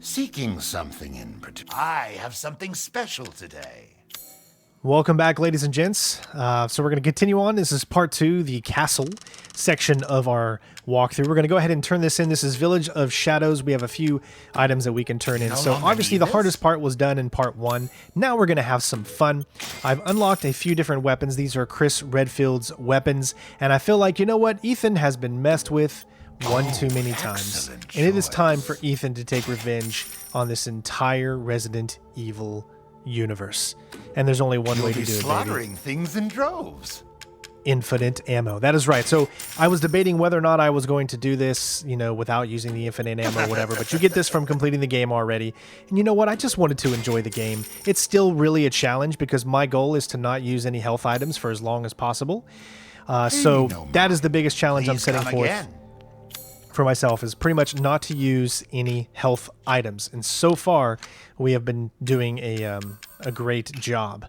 Seeking something in particular. I have something special today. Welcome back, ladies and gents. So we're going to continue on. This is part 2, the castle section of our walkthrough. We're going to go ahead and turn this in. This is Village of Shadows. We have a few items that we can turn in. So obviously the hardest part was done in part 1. Now we're going to have some fun. I've unlocked a few different weapons. These are Chris Redfield's weapons. And I feel like, you know what? Ethan has been messed with one too many times. And it is time for Ethan to take revenge on this entire Resident Evil universe. And there's only one way to do it, slaughtering baby. Things in droves. Infinite ammo. That is right. So I was debating whether or not I was going to do this, you know, without using the infinite ammo or whatever, but you get this from completing the game already. And you know what? I just wanted to enjoy the game. It's still really a challenge because my goal is to not use any health items for as long as possible. So that is the biggest challenge I'm setting forth for myself, is pretty much not to use any health items. And so far, we have been doing a great job.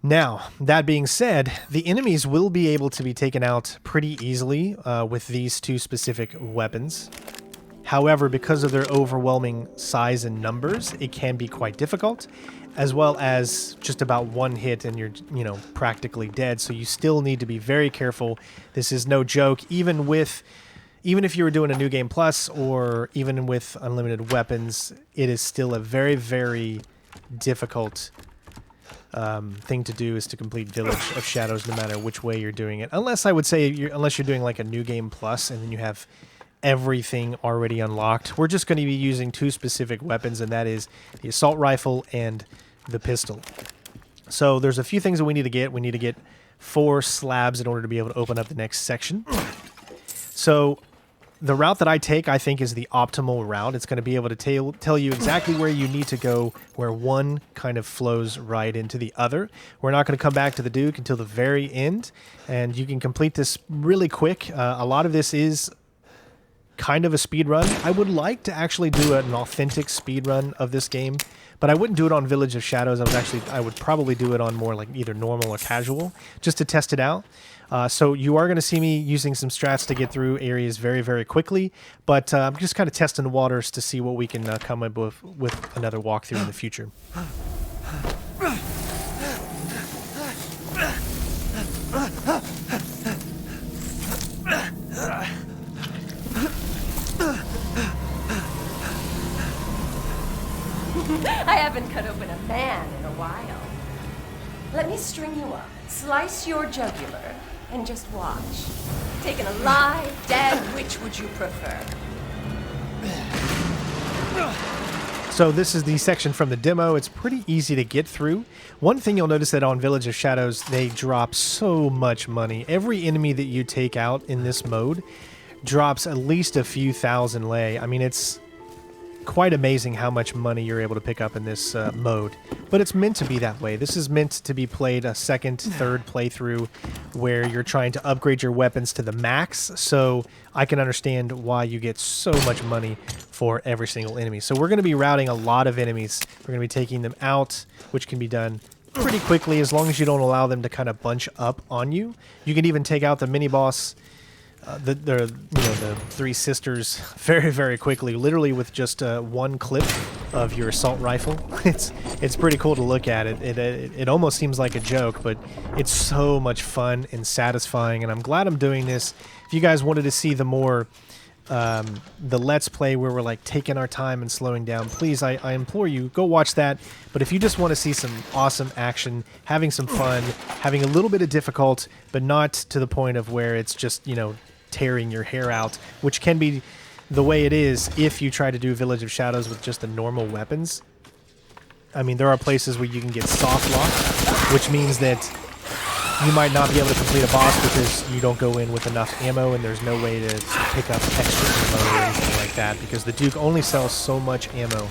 Now, that being said, the enemies will be able to be taken out pretty easily with these two specific weapons. However, because of their overwhelming size and numbers, it can be quite difficult, as well as just about one hit and you're, you know, practically dead. So you still need to be very careful. This is no joke. Even if you were doing a New Game Plus or even with unlimited weapons, it is still a very, very difficult thing to do, is to complete Village of Shadows no matter which way you're doing it. Unless I would say, unless you're doing like a New Game Plus and then you have everything already unlocked. We're just going to be using two specific weapons, and that is the assault rifle and the pistol. So there's a few things that we need to get. We need to get 4 slabs in order to be able to open up the next section. So the route that I take, I think, is the optimal route. It's going to be able to tell you exactly where you need to go, where one kind of flows right into the other. We're not going to come back to the Duke until the very end, and you can complete this really quick. A lot of this is kind of a speed run. I would like to actually do an authentic speed run of this game, but I wouldn't do it on Village of Shadows. I would probably do it on more like either normal or casual, just to test it out. So you are going to see me using some strats to get through areas very, very quickly, but I'm just kind of testing the waters to see what we can come up with another walkthrough in the future. I haven't cut open a man in a while. Let me string you up, slice your jugular, and just watch. Taken alive, dead, which would you prefer? So this is the section from the demo. It's pretty easy to get through. One thing you'll notice that on Village of Shadows, they drop so much money. Every enemy that you take out in this mode drops at least a few thousand lei. I mean, it's quite amazing how much money you're able to pick up in this mode. But it's meant to be that way. This is meant to be played a second, third playthrough where you're trying to upgrade your weapons to the max. So I can understand why you get so much money for every single enemy. So we're going to be routing a lot of enemies. We're going to be taking them out, which can be done pretty quickly as long as you don't allow them to kind of bunch up on you. You can even take out the mini-boss, the 3 sisters very, very quickly, literally with just one clip of your assault rifle. It's pretty cool to look at. It almost seems like a joke, but it's so much fun and satisfying, and I'm glad I'm doing this. If you guys wanted to see the more the Let's Play where we're like taking our time and slowing down, please, I implore you, go watch that. But if you just want to see some awesome action, having some fun, having a little bit of difficult, but not to the point of where it's just, you know, tearing your hair out, which can be the way it is if you try to do Village of Shadows with just the normal weapons. I mean, there are places where you can get soft locked, which means that you might not be able to complete a boss because you don't go in with enough ammo and there's no way to pick up extra ammo or anything like that, because the Duke only sells so much ammo.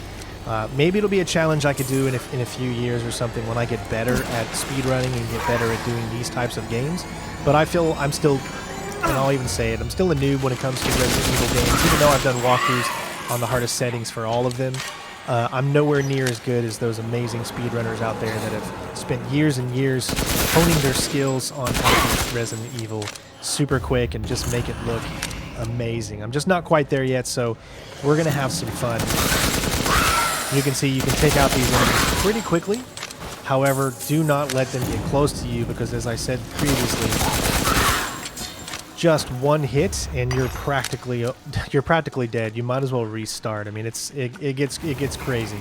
Maybe it'll be a challenge I could do in a few years or something when I get better at speedrunning and get better at doing these types of games. But I feel I'm still, and I'll even say it, I'm still a noob when it comes to Resident Evil games. Even though I've done walkthroughs on the hardest settings for all of them, I'm nowhere near as good as those amazing speedrunners out there that have spent years and years honing their skills on how to beat Resident Evil super quick and just make it look amazing. I'm just not quite there yet, so we're going to have some fun. You can see you can take out these enemies pretty quickly. However, do not let them get close to you because, as I said previously, just one hit and you're practically dead. You might as well restart. I mean, it gets crazy.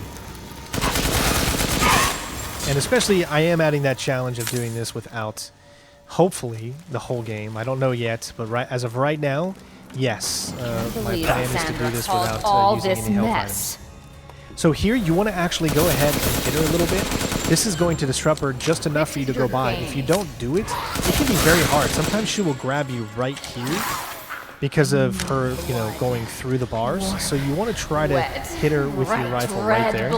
And especially, I am adding that challenge of doing this without, hopefully, the whole game. I don't know yet, but as of right now, yes, my plan is to do this without using any health items. So here, you want to actually go ahead and hit her a little bit. This is going to disrupt her just enough for you to go by. If you don't do it, it can be very hard. Sometimes she will grab you right here because of her, you know, going through the bars. So you want to try to hit her with your rifle right there,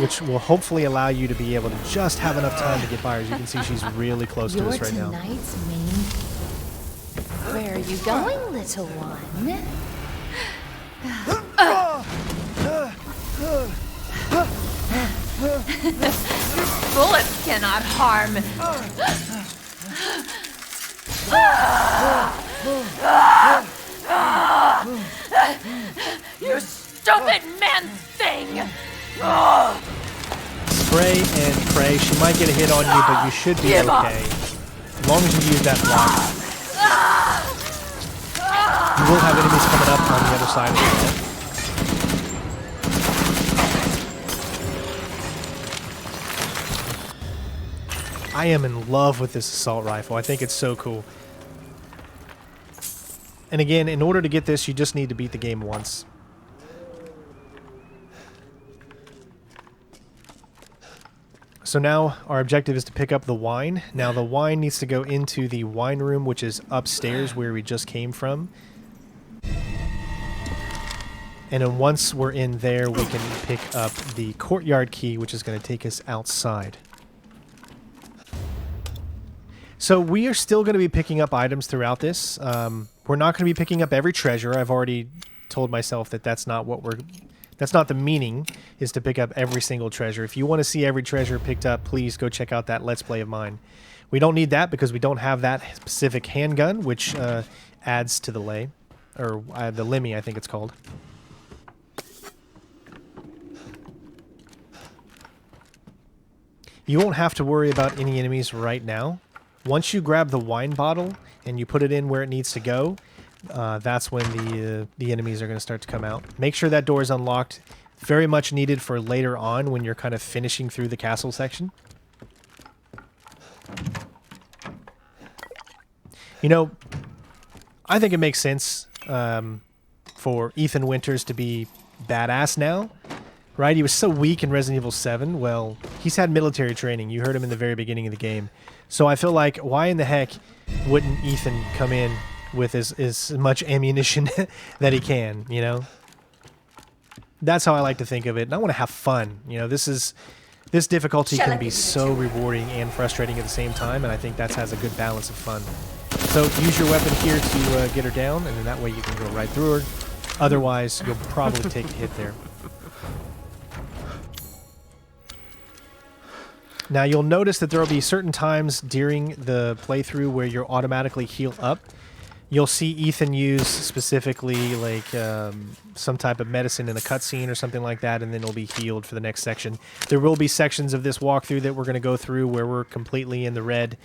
which will hopefully allow you to be able to just have enough time to get by her. As you can see, she's really close to us right now. Where are you going, little one? Bullets cannot harm. You stupid man thing! Spray and pray. She might get a hit on you, but you should be okay. As long as you use that block. You will have enemies coming up on the other side as well. I am in love with this assault rifle. I think it's so cool. And again, in order to get this, you just need to beat the game once. So now our objective is to pick up the wine. Now the wine needs to go into the wine room, which is upstairs where we just came from. And then once we're in there, we can pick up the courtyard key, which is going to take us outside. So we are still going to be picking up items throughout this. We're not going to be picking up every treasure. I've already told myself that that's not the meaning, is to pick up every single treasure. If you want to see every treasure picked up, please go check out that Let's Play of mine. We don't need that because we don't have that specific handgun, which adds to the lay, or the Lemmy, I think it's called. You won't have to worry about any enemies right now. Once you grab the wine bottle and you put it in where it needs to go, that's when the enemies are going to start to come out. Make sure that door is unlocked. Very much needed for later on when you're kind of finishing through the castle section. You know, I think it makes sense for Ethan Winters to be badass now. Right? He was so weak in Resident Evil 7. Well, he's had military training. You heard him in the very beginning of the game. So I feel like, why in the heck wouldn't Ethan come in with as much ammunition that he can, you know? That's how I like to think of it. And I want to have fun. You know, this difficulty can be so rewarding and frustrating at the same time, and I think that has a good balance of fun. So use your weapon here to get her down, and then that way you can go right through her. Otherwise, you'll probably take a hit there. Now you'll notice that there will be certain times during the playthrough where you'll automatically heal up. You'll see Ethan use specifically like some type of medicine in a cutscene or something like that, and then it'll be healed for the next section. There will be sections of this walkthrough that we're going to go through where we're completely in the red.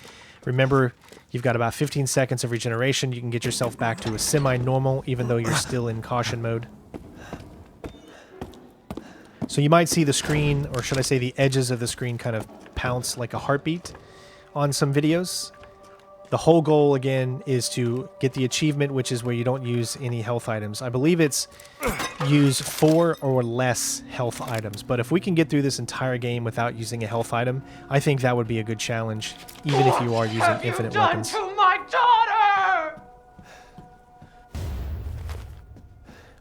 Remember, you've got about 15 seconds of regeneration. You can get yourself back to a semi-normal even though you're still in caution mode. So you might see the screen, or should I say the edges of the screen, kind of pounce like a heartbeat on some videos. The whole goal, again, is to get the achievement, which is where you don't use any health items. I believe it's use 4 or less health items. But if we can get through this entire game without using a health item, I think that would be a good challenge, even if you are using infinite weapons. To my daughter!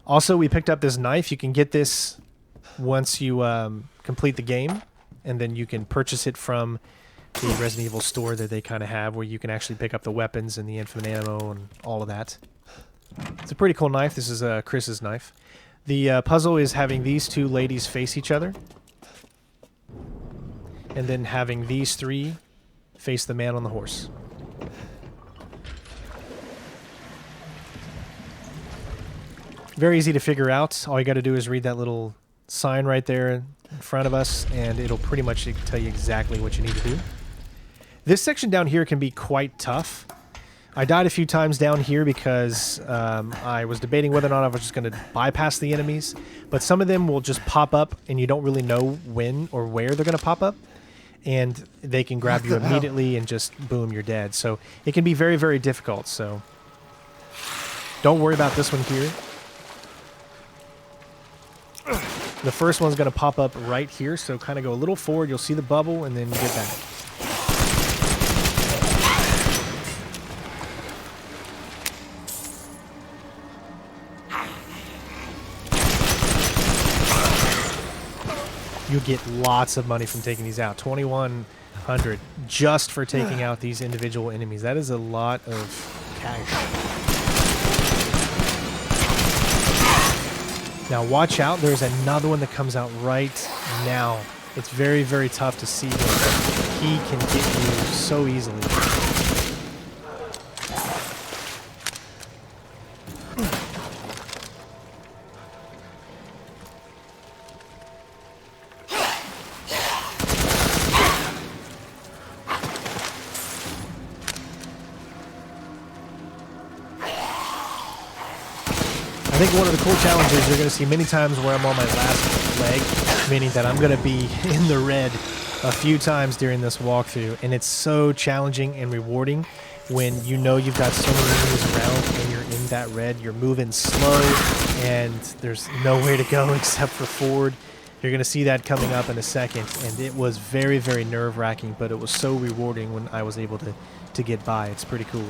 Also, we picked up this knife. You can get this once you complete the game, and then you can purchase it from the Resident Evil store that they kind of have, where you can actually pick up the weapons and the infinite ammo and all of that. It's a pretty cool knife. This is Chris's knife. The puzzle is having these two ladies face each other, and then having these three face the man on the horse. Very easy to figure out. All you got to do is read that little sign right there in front of us, and it'll pretty much tell you exactly what you need to do. This section down here can be quite tough. I died a few times down here because I was debating whether or not I was just going to bypass the enemies, but some of them will just pop up, and you don't really know when or where they're going to pop up, and they can grab you immediately and just boom, you're dead. So it can be very, very difficult, so don't worry about this one here. The first one's going to pop up right here, so kind of go a little forward. You'll see the bubble, and then get back. You get lots of money from taking these out. 2,100 just for taking out these individual enemies. That is a lot of cash. Now watch out, there's another one that comes out right now. It's very, very tough to see him, but he can get you so easily. I think one of the cool challenges you're going to see many times where I'm on my last leg, meaning that I'm going to be in the red a few times during this walkthrough, and it's so challenging and rewarding when you know you've got so many enemies around and you're in that red. You're moving slow and there's nowhere to go except for forward. You're going to see that coming up in a second, and it was very, very nerve-wracking, but it was so rewarding when I was able to get by. It's pretty cool.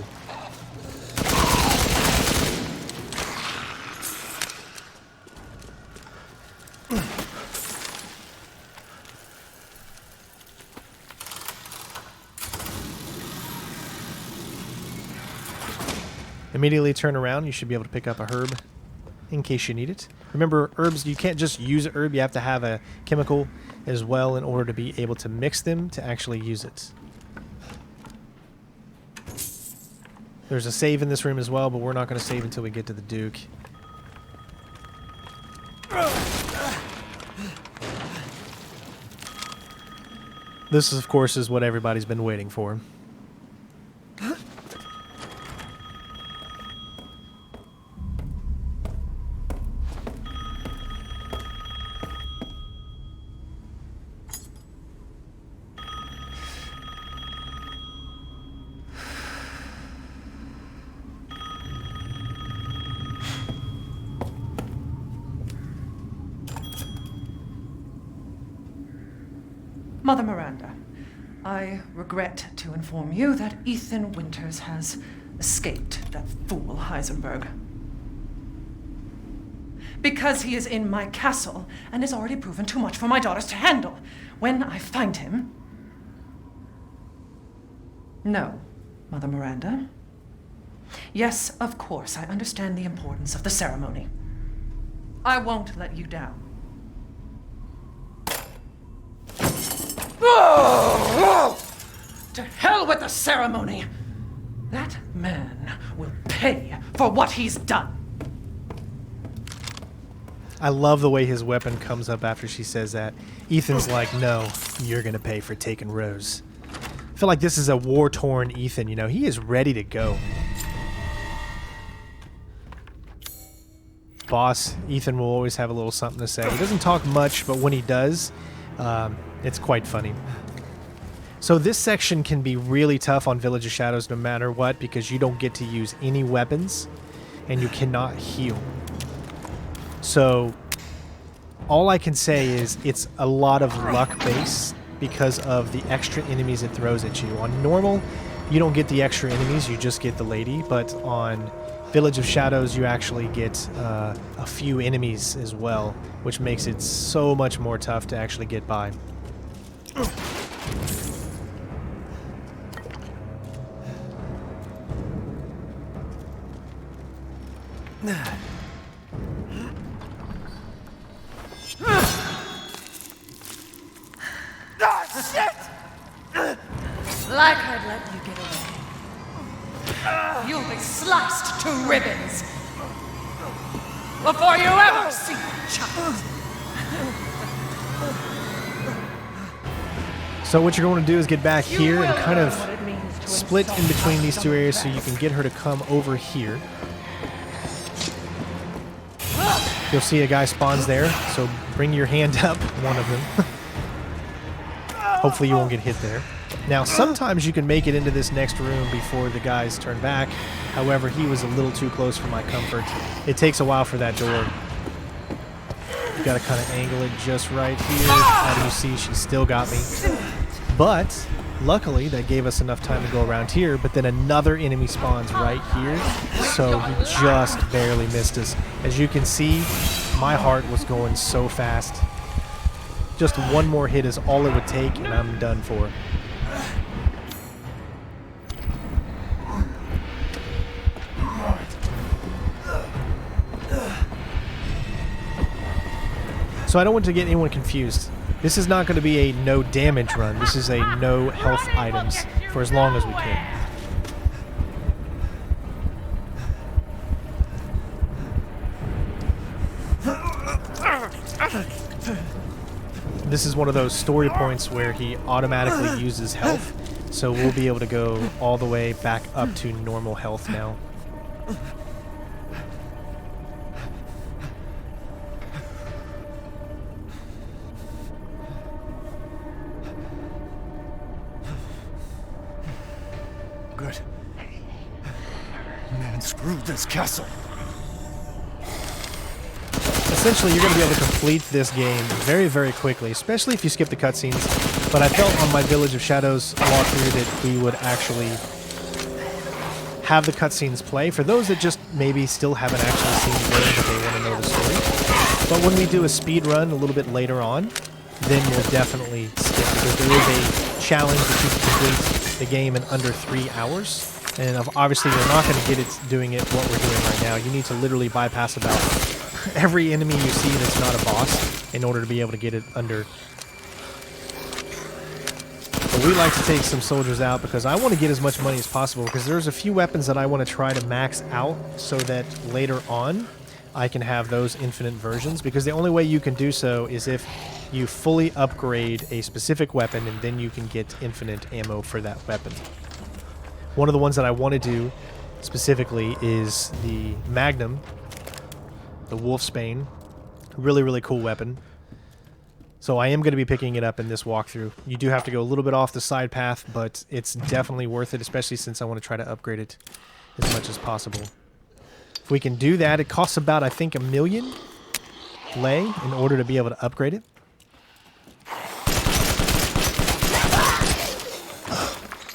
Immediately turn around, you should be able to pick up a herb in case you need it. Remember, herbs, you can't just use a herb, you have to have a chemical as well in order to be able to mix them to actually use it. There's a save in this room as well, but we're not going to save until we get to the Duke. This, of course, is what everybody's been waiting for. Mother Miranda, I regret to inform you that Ethan Winters has escaped that fool Heisenberg. Because he is in my castle and has already proven too much for my daughters to handle. When I find him... No, Mother Miranda. Yes, of course, I understand the importance of the ceremony. I won't let you down. To hell with the ceremony! That man will pay for what he's done. I love the way his weapon comes up after she says that. Ethan's like, no, you're going to pay for taking Rose. I feel like this is a war-torn Ethan, you know. He is ready to go. Boss, Ethan will always have a little something to say. He doesn't talk much, but when he does, it's quite funny. So this section can be really tough on Village of Shadows no matter what, because you don't get to use any weapons and you cannot heal. So all I can say is it's a lot of luck based because of the extra enemies it throws at you. On normal, you don't get the extra enemies, you just get the lady, but on Village of Shadows you actually get a few enemies as well, which makes it so much more tough to actually get by. Like I'd let you get away. You'll be sliced to ribbons. before you ever see a child. So what you're going to do is get back here and kind of split in between these two areas so you can get her to come over here. You'll see a guy spawns there, so bring your hand up, one of them. Hopefully you won't get hit there. Now, sometimes you can make it into this next room before the guys turn back. However, he was a little too close for my comfort. It takes a while for that door. You gotta kind of angle it just right here. As you see, she still got me. But, luckily, that gave us enough time to go around here, but then another enemy spawns right here. So he just barely missed us. As you can see, my heart was going so fast. Just one more hit is all it would take, and I'm done for. So I don't want to get anyone confused. This is not going to be a no damage run. This is a no health items for as long as we can. This is one of those story points where he automatically uses health, so we'll be able to go all the way back up to normal health now. Good. Man, screw this castle. Essentially, you're going to be able to complete this game very, very quickly, especially if you skip the cutscenes. But I felt on my Village of Shadows walkthrough that we would actually have the cutscenes play for those that just maybe still haven't actually seen the game but they want to know the story. But when we do a speed run a little bit later on, then we'll definitely skip, because there is a challenge that you can complete the game in under 3 hours. And obviously, we're not going to get it doing it what we're doing right now. You need to literally bypass about every enemy you see that's not a boss in order to be able to get it under. But we like to take some soldiers out because I want to get as much money as possible, because there's a few weapons that I want to try to max out so that later on I can have those infinite versions, because the only way you can do so is if you fully upgrade a specific weapon and then you can get infinite ammo for that weapon. One of the ones that I want to do specifically is the Magnum, the Wolfsbane. Really, really cool weapon. So I am going to be picking it up in this walkthrough. You do have to go a little bit off the side path, but it's definitely worth it, especially since I want to try to upgrade it as much as possible. If we can do that, it costs about, I think, 1 million lei in order to be able to upgrade it.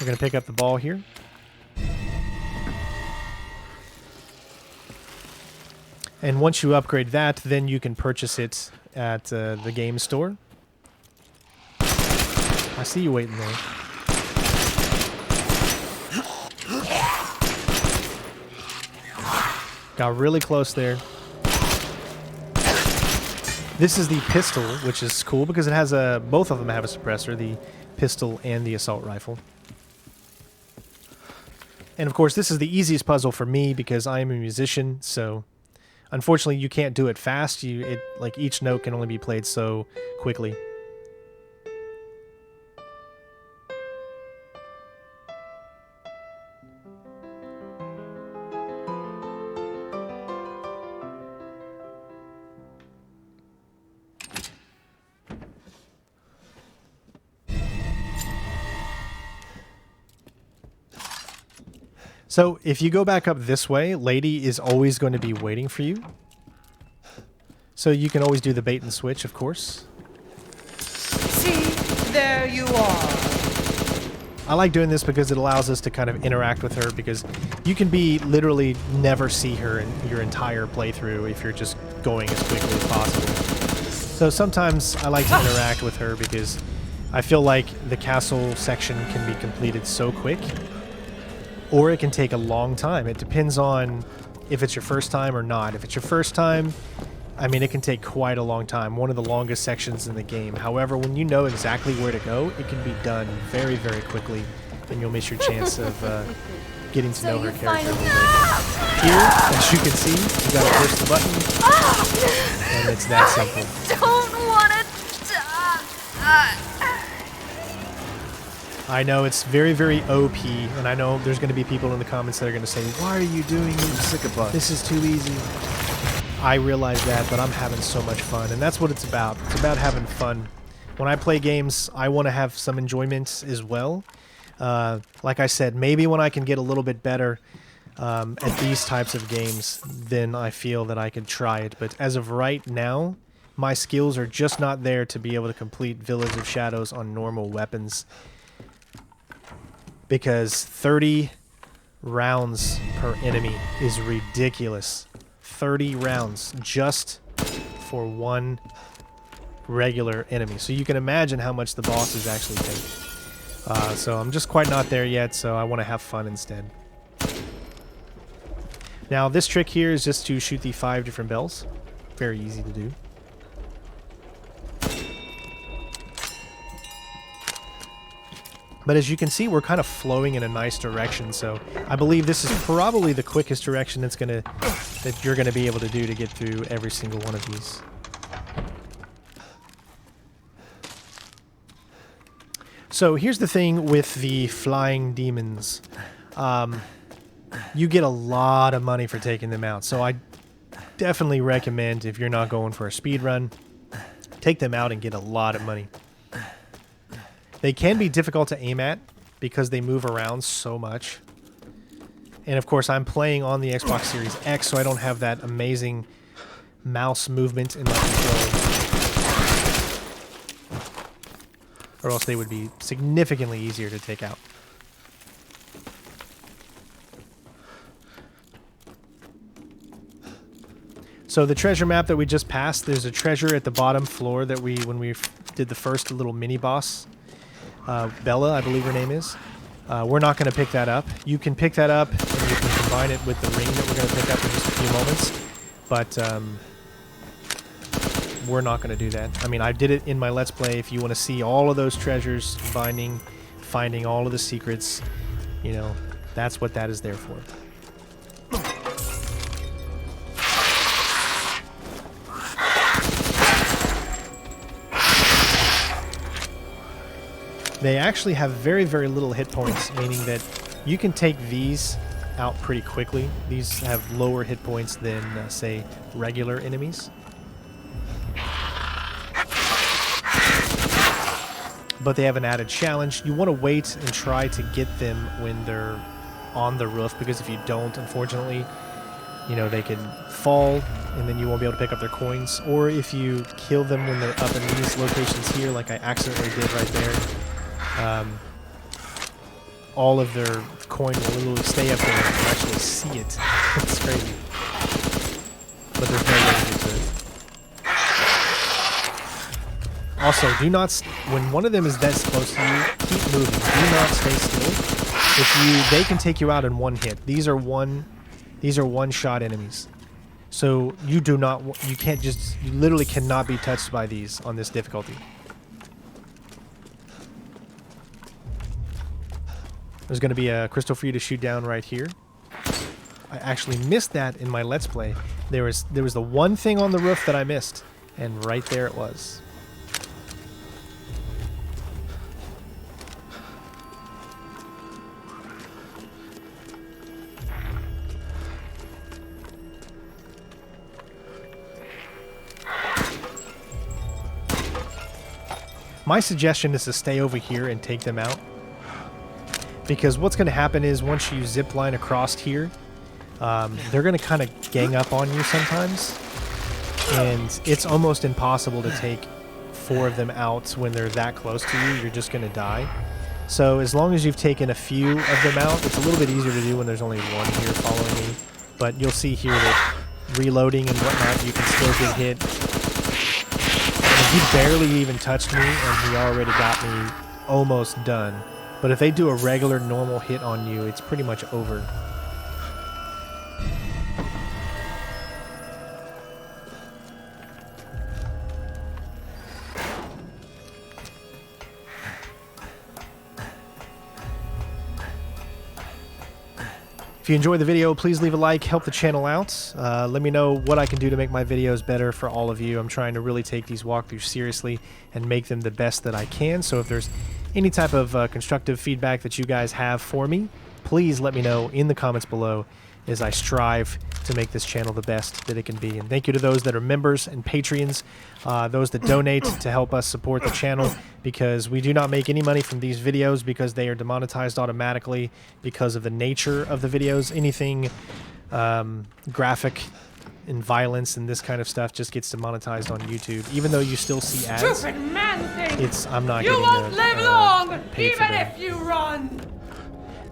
We're going to pick up the ball here. And once you upgrade that, then you can purchase it at the game store. I see you waiting there. Got really close there. This is the pistol, which is cool because it has a... both of them have a suppressor, the pistol and the assault rifle. And of course, this is the easiest puzzle for me because I am a musician, so... unfortunately, you can't do it fast. Like each note can only be played so quickly. So, if you go back up this way, Lady is always going to be waiting for you. So you can always do the bait and switch, of course. See, there you are. I like doing this because it allows us to kind of interact with her, because you can be literally never see her in your entire playthrough if you're just going as quickly as possible. So sometimes I like to interact with her because I feel like the castle section can be completed so quick. Or it can take a long time. It depends on if it's your first time or not. If it's your first time, I mean, it can take quite a long time. One of the longest sections in the game. However, when you know exactly where to go, it can be done very, very quickly, and you'll miss your chance of getting to know her character a finally- little bit. Here, as you can see, you gotta push the button, and it's that simple. Don't want to die. I know it's very, very OP, and I know there's going to be people in the comments that are going to say, "Why are you doing this? Sick of bugs. This is too easy." I realize that, but I'm having so much fun, and that's what it's about. It's about having fun. When I play games, I want to have some enjoyment as well. Like I said, maybe when I can get a little bit better at these types of games, then I feel that I could try it. But as of right now, my skills are just not there to be able to complete Village of Shadows on normal weapons. Because 30 rounds per enemy is ridiculous. 30 rounds just for one regular enemy. So you can imagine how much the bosses actually take. So I'm just quite not there yet, so I want to have fun instead. Now this trick here is just to shoot the 5 different bells. Very easy to do. But as you can see, we're kind of flowing in a nice direction, so I believe this is probably the quickest direction that you're gonna be able to do to get through every single one of these. So here's the thing with the flying demons. You get a lot of money for taking them out, so I definitely recommend, if you're not going for a speed run, take them out and get a lot of money. They can be difficult to aim at because they move around so much. And of course, I'm playing on the Xbox Series X, so I don't have that amazing mouse movement in my controls. Or else they would be significantly easier to take out. So the treasure map that we just passed, there's a treasure at the bottom floor that when we did the first little mini-boss. Bella, I believe her name is. We're not going to pick that up. You can pick that up, and you can combine it with the ring that we're going to pick up in just a few moments. But we're not going to do that. I mean, I did it in my Let's Play. If you want to see all of those treasures, finding all of the secrets, you know, that's what that is there for. They actually have very, very little hit points, meaning that you can take these out pretty quickly. These have lower hit points than, say, regular enemies. But they have an added challenge. You want to wait and try to get them when they're on the roof, because if you don't, unfortunately, you know, they can fall and then you won't be able to pick up their coins. Or if you kill them when they're up in these locations here, like I accidentally did right there, all of their coin will literally stay up there and you can actually see it. It's crazy. But there's no way to get to it. Also, do not, when one of them is that close to you, keep moving. Do not stay still. They can take you out in one hit. These are one-shot enemies. So you literally cannot be touched by these on this difficulty. There's going to be a crystal for you to shoot down right here. I actually missed that in my Let's Play. There was the one thing on the roof that I missed, and right there it was. My suggestion is to stay over here and take them out. Because what's going to happen is once you zip line across here, they're going to kind of gang up on you sometimes. And it's almost impossible to take 4 of them out when they're that close to you. You're just going to die. So as long as you've taken a few of them out, it's a little bit easier to do when there's only one here following me. But you'll see here that reloading and whatnot, you can still get hit. And he barely even touched me, and he already got me almost done. But if they do a regular, normal hit on you, it's pretty much over. If you enjoyed the video, please leave a like, help the channel out. Let me know what I can do to make my videos better for all of you. I'm trying to really take these walkthroughs seriously and make them the best that I can. So if there's any type of constructive feedback that you guys have for me, please let me know in the comments below as I strive to make this channel the best that it can be. And thank you to those that are members and Patreons, those that donate to help us support the channel, because we do not make any money from these videos because they are demonetized automatically because of the nature of the videos. Anything graphic and violence and this kind of stuff just gets demonetized on YouTube. Even though you still see ads, Stupid man thing! I'm not You getting won't live long, paid for even them. if you run!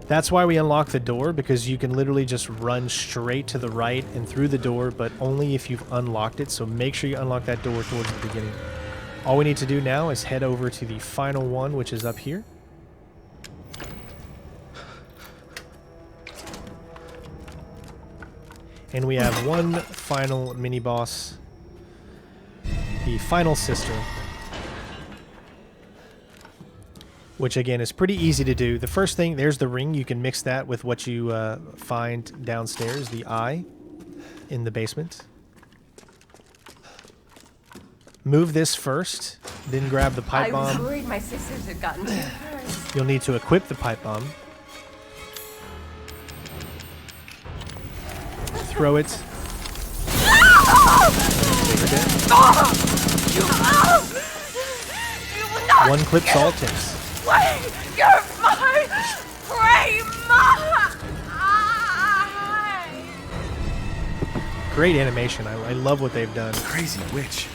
That's why we unlock the door, because you can literally just run straight to the right and through the door, but only if you've unlocked it. So make sure you unlock that door towards the beginning. All we need to do now is head over to the final one, which is up here. And we have one final mini-boss, the final sister, which again is pretty easy to do. The first thing, there's the ring. You can mix that with what you find downstairs, the eye in the basement. Move this first, then grab the pipe I was bomb. worried my sisters had gotten to it first. You'll need to equip the pipe bomb. Throw it. One clip's all it takes. Wait! You're my prey! Great animation. I love what they've done. Crazy witch.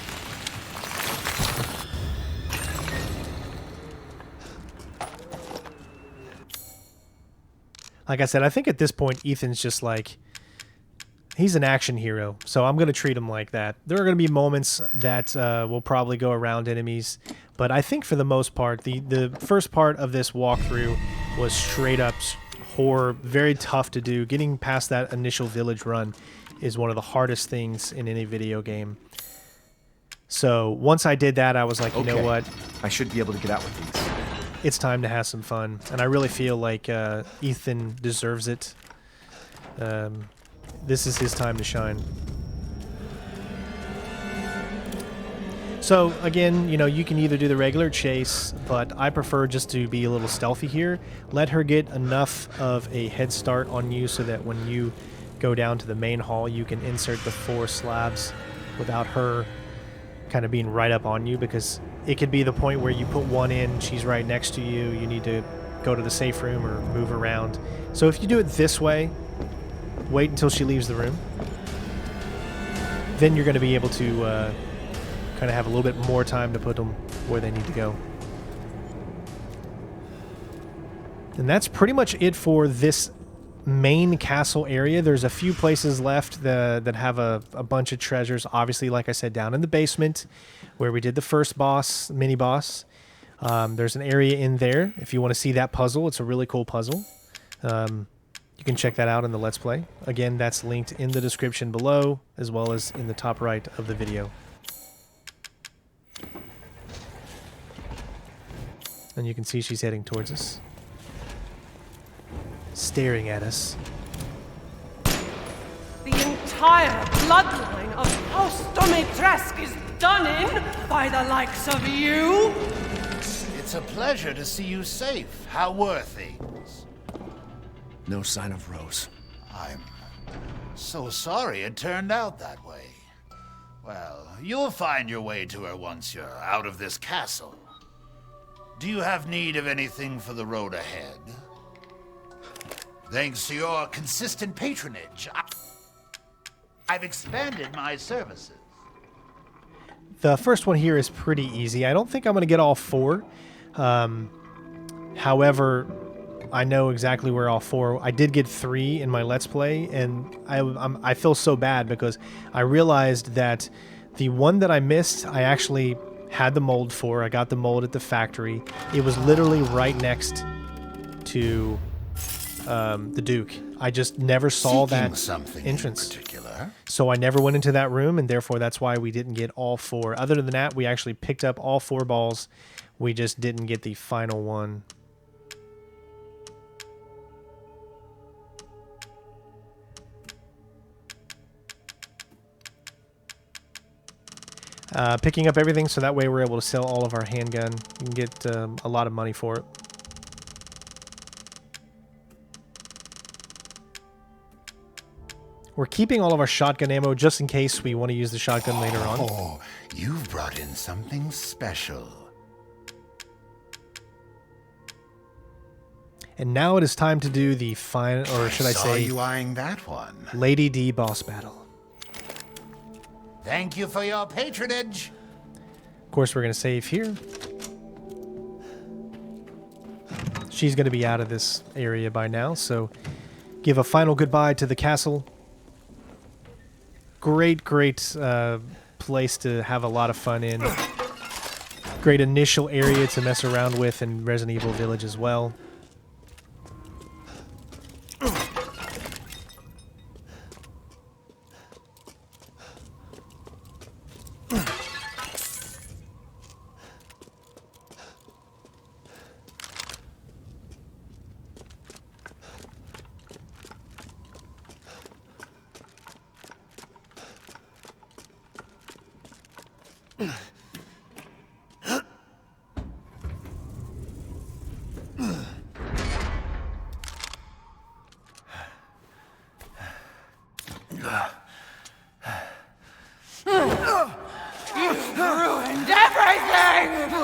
Like I said, I think at this point, Ethan's just like, he's an action hero, so I'm going to treat him like that. There are going to be moments that will probably go around enemies, but I think for the most part, the first part of this walkthrough was straight up horror, very tough to do. Getting past that initial village run is one of the hardest things in any video game. So once I did that, I was like, you know what? I should be able to get out with these. It's time to have some fun, and I really feel like Ethan deserves it. This is his time to shine. So again, you know, you can either do the regular chase, but I prefer just to be a little stealthy here. Let her get enough of a head start on you so that when you go down to the main hall, you can insert the 4 slabs without her kind of being right up on you, because it could be the point where you put one in, she's right next to you, you need to go to the safe room or move around. So if you do it this way, wait until she leaves the room, then you're going to be able to kind of have a little bit more time to put them where they need to go. And that's pretty much it for this main castle area. There's a few places left that have a bunch of treasures. Obviously, like I said, down in the basement where we did the first boss, mini boss. There's an area in there if you want to see that puzzle. It's a really cool puzzle. You can check that out in the Let's Play. Again, that's linked in the description below, as well as in the top right of the video. And you can see she's heading towards us, staring at us. The entire bloodline of House Dimitrescu is done in by the likes of you! It's a pleasure to see you safe. How were things? No sign of Rose. I'm so sorry it turned out that way. Well, you'll find your way to her once you're out of this castle. Do you have need of anything for the road ahead? Thanks to your consistent patronage, I've expanded my services. The first one here is pretty easy. I don't think I'm going to get all 4. However, I know exactly where all 4. I did get 3 in my Let's Play, and I feel so bad because I realized that the one that I missed, I actually had the mold for. I got the mold at the factory. It was literally right next to the Duke. I just never saw that entrance. In particular? So I never went into that room, and therefore that's why we didn't get all 4. Other than that, we actually picked up all 4 balls. We just didn't get the final one. Picking up everything so that way we're able to sell all of our handgun. You can get a lot of money for it. We're keeping all of our shotgun ammo just in case we want to use the shotgun later on. Oh, you've brought in something special. And now it is time to do the final, or should I saw say, you eyeing that one. Lady D boss battle. Thank you for your patronage. Of course, we're going to save here. She's going to be out of this area by now, so give a final goodbye to the castle. Great place to have a lot of fun in. Great initial area to mess around with in Resident Evil Village as well. Ruined everything!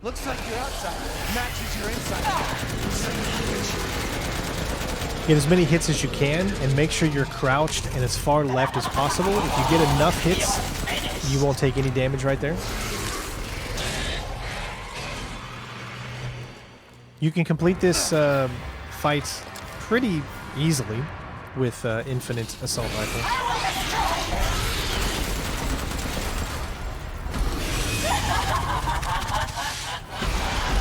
Looks like your outside matches your inside. Get as many hits as you can, and make sure you're crouched and as far left as possible. If you get enough hits, you won't take any damage right there. You can complete this fight pretty easily with infinite assault rifle.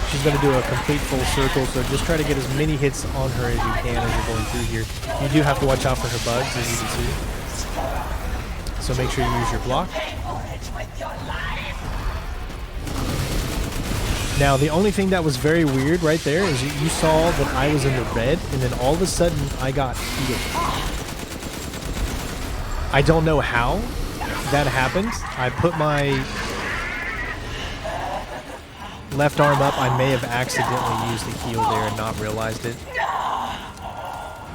She's going to do a complete full circle, so just try to get as many hits on her as you can as you're going through here. You do have to watch out for her bugs, as you can see. So make sure you use your block. Now, the only thing that was very weird right there is you saw that I was in the red, and then all of a sudden I got healed. I don't know how that happened. I put my left arm up. I may have accidentally used the heal there and not realized it.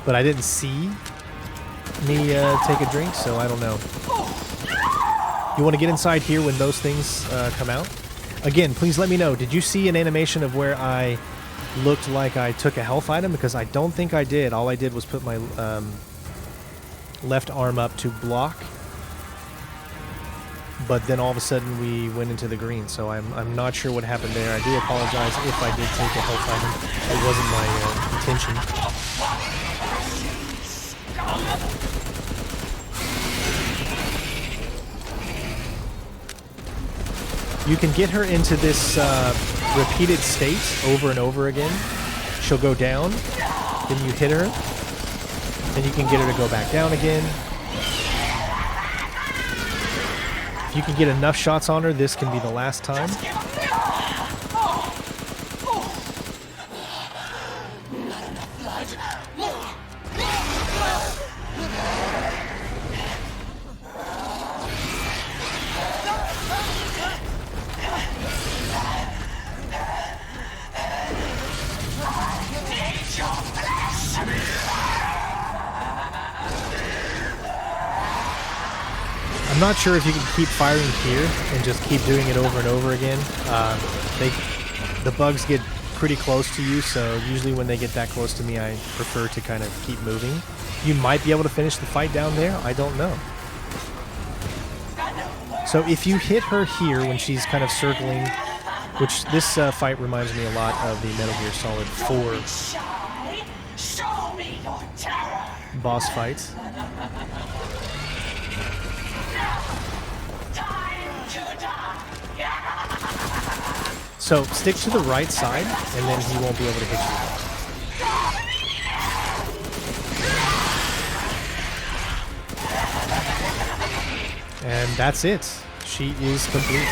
But I didn't see me take a drink, so I don't know. You want to get inside here when those things come out? Again, please let me know. Did you see an animation of where I looked like I took a health item? Because I don't think I did. All I did was put my left arm up to block. But then all of a sudden we went into the green, so I'm not sure what happened there. I do apologize if I did take a health item. It wasn't my intention. You can get her into this repeated state over and over again. She'll go down, then you hit her, then you can get her to go back down again. If you can get enough shots on her, this can be the last time. not sure if you can keep firing here and just keep doing it over and over again. The bugs get pretty close to you, so usually when they get that close to me, I prefer to kind of keep moving. You might be able to finish the fight down there. I don't know. So if you hit her here when she's kind of circling, which this fight reminds me a lot of the Metal Gear Solid 4 boss fights. So stick to the right side, and then he won't be able to hit you. And that's it. She is complete.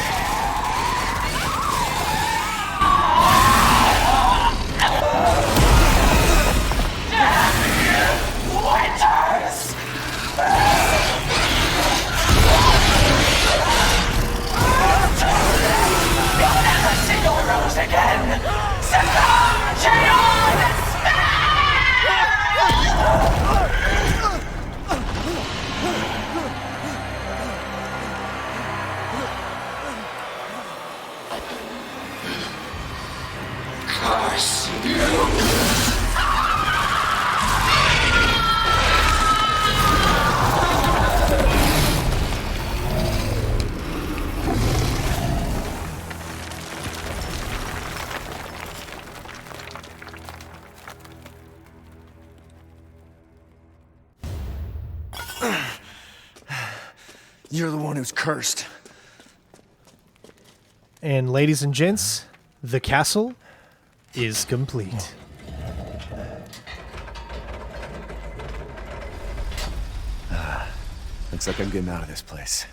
You're the one who's cursed. And ladies and gents, the castle is complete. Looks like I'm getting out of this place.